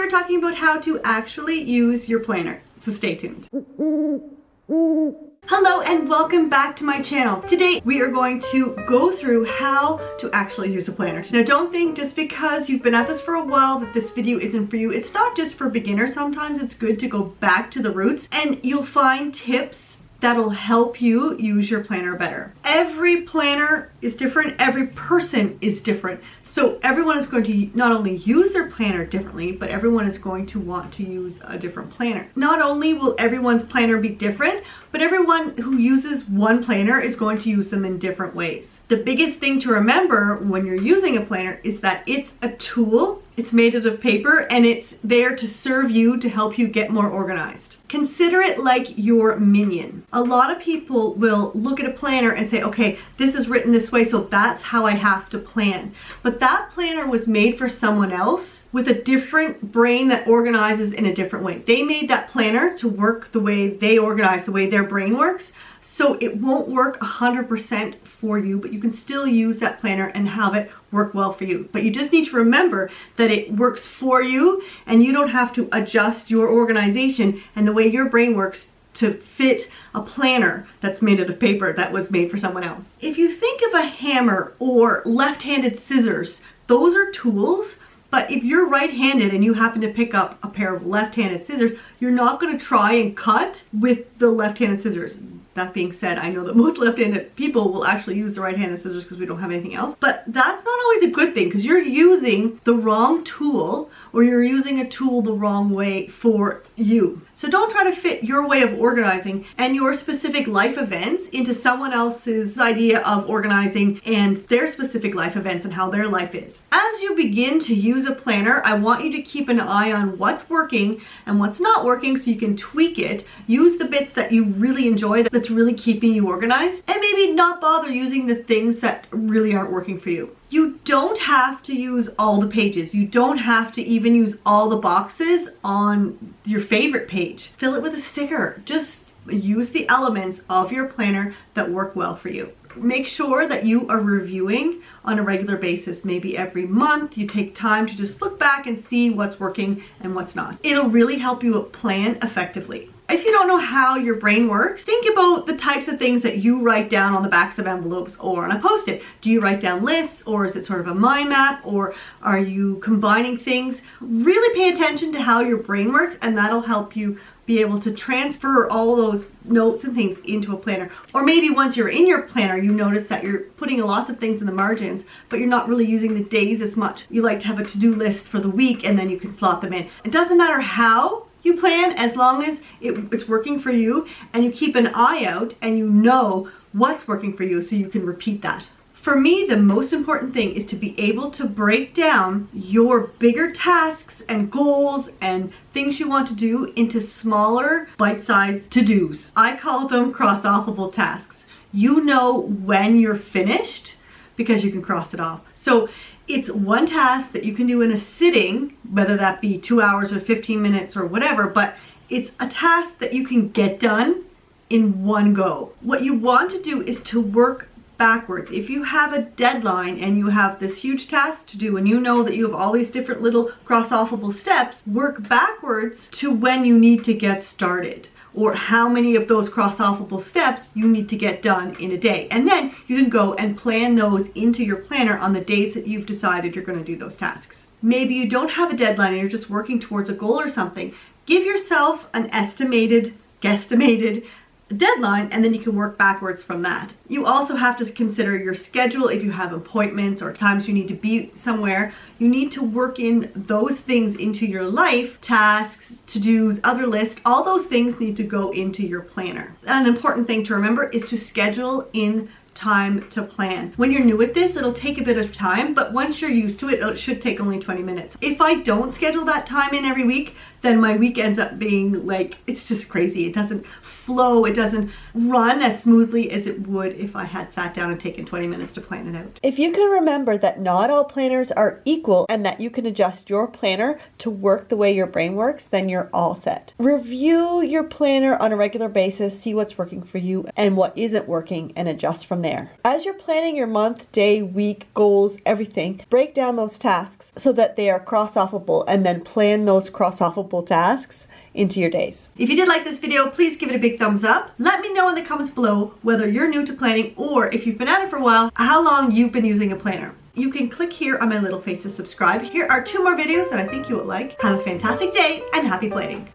we're talking about how to actually use your planner, so stay tuned. Hello and welcome back to my channel. Today we are going to go through how to actually use a planner. Now don't think just because you've been at this for a while that this video isn't for you. It's not just for beginners. Sometimes it's good to go back to the roots and you'll find tips that'll help you use your planner better. Every planner is different, every person is different. So everyone is going to not only use their planner differently, but everyone is going to want to use a different planner. Not only will everyone's planner be different, but everyone who uses one planner is going to use them in different ways. The biggest thing to remember when you're using a planner is that it's a tool, it's made out of paper, and it's there to serve you to help you get more organized. Consider it like your minion. A lot of people will look at a planner and say, okay, this is written this way, so that's how I have to plan. But that planner was made for someone else with a different brain that organizes in a different way. They made that planner to work the way they organize, the way their brain works. So it won't work 100% for you, but you can still use that planner and have it work well for you. But you just need to remember that it works for you and you don't have to adjust your organization and the way your brain works to fit a planner that's made out of paper that was made for someone else. If you think of a hammer or left-handed scissors, those are tools. But if you're right-handed and you happen to pick up a pair of left-handed scissors, you're not going to try and cut with the left-handed scissors. That being said, I know that most left-handed people will actually use the right-handed scissors because we don't have anything else. But that's not always a good thing because you're using the wrong tool or you're using a tool the wrong way for you. So don't try to fit your way of organizing and your specific life events into someone else's idea of organizing and their specific life events and how their life is. As you begin to use a planner, I want you to keep an eye on what's working and what's not working so you can tweak it. Use the bits that you really enjoy, that's really keeping you organized, and maybe not bother using the things that really aren't working for you. You don't have to use all the pages. You don't have to even use all the boxes on your favorite page. Fill it with a sticker. Just use the elements of your planner that work well for you. Make sure that you are reviewing on a regular basis. Maybe every month you take time to just look back and see what's working and what's not. It'll really help you plan effectively. If you don't know how your brain works, think about the types of things that you write down on the backs of envelopes or on a post-it. Do you write down lists, or is it sort of a mind map, or are you combining things? Really pay attention to how your brain works, and that'll help you be able to transfer all those notes and things into a planner. Or maybe once you're in your planner, you notice that you're putting lots of things in the margins, but you're not really using the days as much. You like to have a to-do list for the week and then you can slot them in. It doesn't matter how you plan as long as it's working for you and you keep an eye out and you know what's working for you so you can repeat that. For me, the most important thing is to be able to break down your bigger tasks and goals and things you want to do into smaller bite-sized to-dos. I call them cross-offable tasks. You know when you're finished because you can cross it off. So it's one task that you can do in a sitting, whether that be 2 hours or 15 minutes or whatever, but it's a task that you can get done in one go. What you want to do is to work backwards. If you have a deadline and you have this huge task to do and you know that you have all these different little cross-offable steps, work backwards to when you need to get started, or how many of those cross-offable steps you need to get done in a day. And then you can go and plan those into your planner on the days that you've decided you're going to do those tasks. Maybe you don't have a deadline and you're just working towards a goal or something. Give yourself an guesstimated deadline, and then you can work backwards from that. You also have to consider your schedule. If you have appointments or times you need to be somewhere, you need to work in those things into your life. Tasks, to-dos, other lists, all those things need to go into your planner. An important thing to remember is to schedule in time to plan. When you're new at this, it'll take a bit of time, but once you're used to it, it should take only 20 minutes. If I don't schedule that time in every week, then my week ends up being like, it's just crazy. It doesn't flow, it doesn't run as smoothly as it would if I had sat down and taken 20 minutes to plan it out. If you can remember that not all planners are equal and that you can adjust your planner to work the way your brain works, then you're all set. Review your planner on a regular basis, see what's working for you and what isn't working, and adjust from there. As you're planning your month, day, week, goals, everything, break down those tasks so that they are cross-offable, and then plan those cross-offable tasks into your days. If you did like this video, please give it a big thumbs up. Let me know in the comments below whether you're new to planning, or if you've been at it for a while, how long you've been using a planner. You can click here on my little face to subscribe. Here are 2 more videos that I think you will like. Have a fantastic day and happy planning.